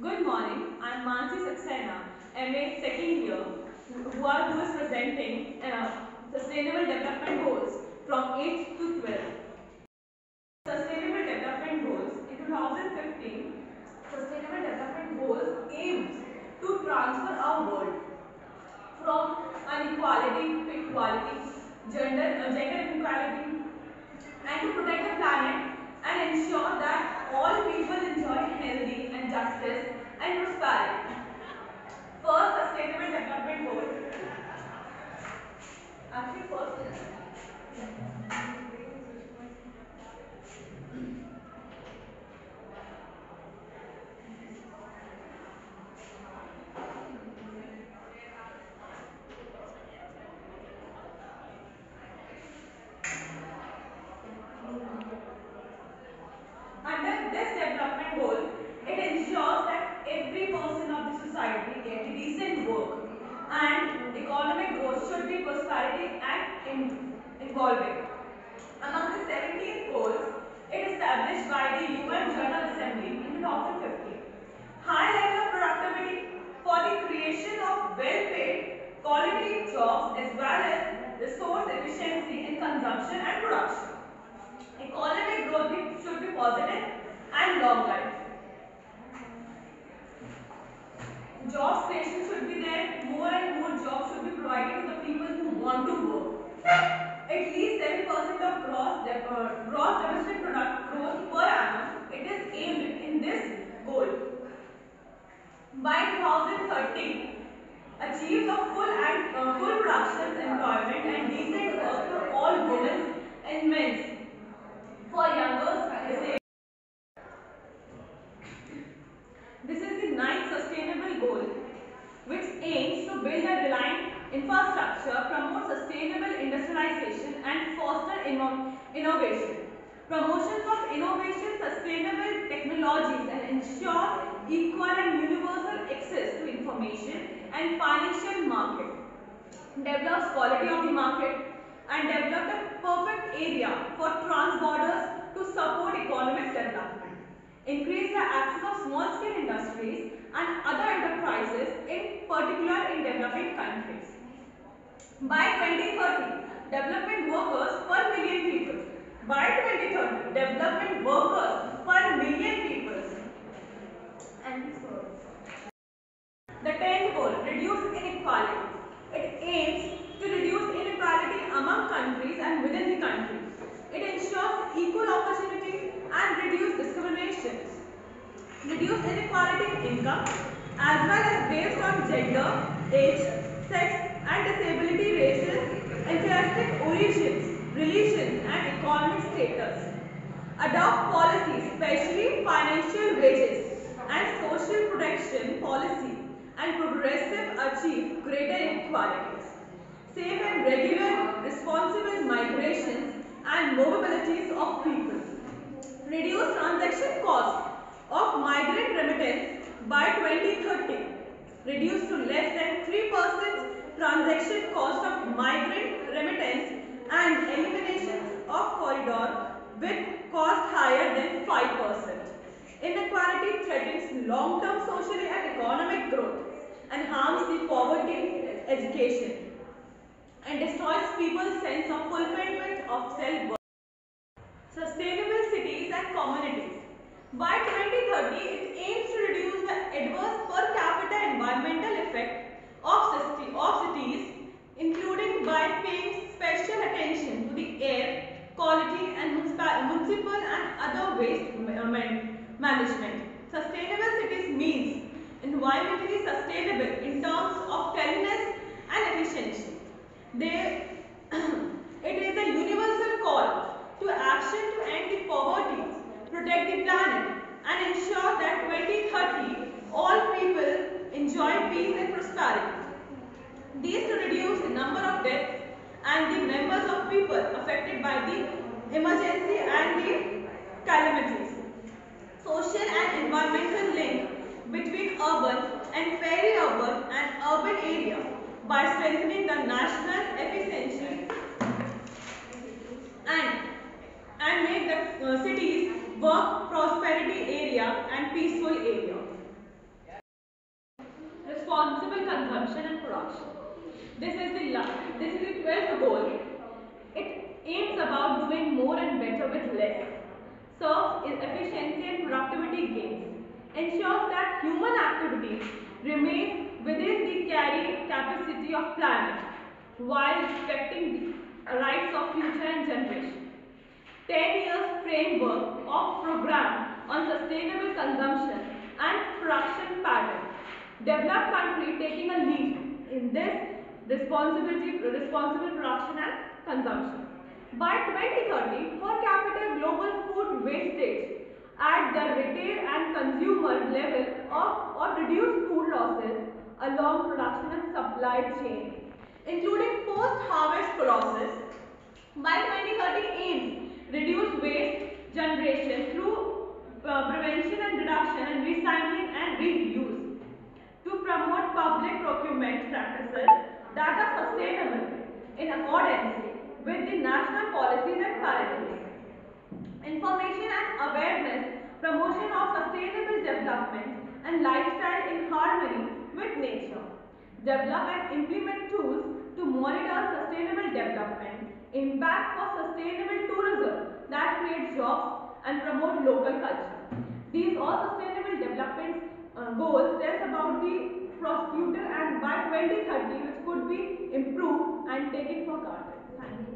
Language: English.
Good morning, I am Mansi Saxena, MA second year, who is presenting Sustainable Development Goals from 8th to 12th. Sustainable Development Goals in 2015, Sustainable Development Goals aims to transfer our world from inequality to equality, gender inequality, and to protect the planet and ensure that all people enjoy healthy and justice and prosperity. First Sustainable Development Goal. Actually, first. Under this development goal, it ensures that every person of the society gets decent work and economic growth should be prosperity and involving. Among the 17 goals, it established by the UN General Assembly in 2015. High level of productivity for the creation of well-paid, quality jobs as well as resource efficiency in consumption and production. Economic growth should be positive and long life. Jobs creation should be there. More and more jobs should be provided to the people who want to work. At least 7% of gross domestic product growth per annum. It is aimed in this goal. By 2030, achieves a full production, employment and decent work for all women and men. For youngers, this is the ninth sustainable goal, which aims to build a reliant infrastructure, promote sustainable industrialization and foster innovation. Promotions of innovation, sustainable technologies and ensure equal and universal access to information and financial market. Develops quality of the market and develop a perfect area for transborders to support economic development. Increase the access of small-scale industries and other enterprises, in particular in developing countries. By 2030, development workers per million people. By 2030, development workers per million people. And the 10th goal, reduce inequality. It aims to reduce inequality among countries and within the country. It ensures equal opportunity and reduce discriminations. Reduce inequality in income as well as based on gender, age, sex and disability, races, ethnic origins, religions and economic status. Adopt policies, especially financial wages and social protection policy and progressive achieve greater equalities. Safe and regular responsible migrations and mobilities of people. Reduce transaction cost of migrant remittance by 2030. Reduce to less than 3% transaction cost of migrant remittance and elimination of corridor with cost higher than 5%. Inequality threatens long-term social and economic growth and harms the poverty education and destroys people's sense of fulfillment of self-worth. Sustainable cities and communities. By 2030, it aims to reduce the adverse per capita environmental effect of cities, including by paying special attention to the air quality and municipal and other waste management. Sustainable cities means environmentally sustainable in terms of cleanliness and efficiency. It is a universal call to action to end the poverty, protect the planet and ensure that 2030 all people enjoy peace and prosperity. These to reduce the number of deaths and the numbers of people affected by the emergency and the calamities. Social and environmental link between urban and peri-urban and urban area by strengthening the national efficiency and make the cities work prosperity area and peaceful area. activities remain within the carrying capacity of planet while respecting the rights of future and generation. 10 years framework of program on sustainable consumption and production pattern. Developed country taking a lead in this responsible production and consumption. By 2030, per capita global food wastage at the retail and consumer level or reduce food losses along production and supply chain, including post-harvest process. By 2030 aims reduce waste generation through prevention and reduction and recycling and reuse, to promote public procurement practices that are sustainable in accordance with the national policies and priorities. Information and awareness, promotion of sustainable development and lifestyle in harmony with nature. Develop and implement tools to monitor sustainable development, impact for sustainable tourism that creates jobs and promote local culture. These all sustainable development goals tells about the future and by 2030 which could be improved and taken for granted. Thank you.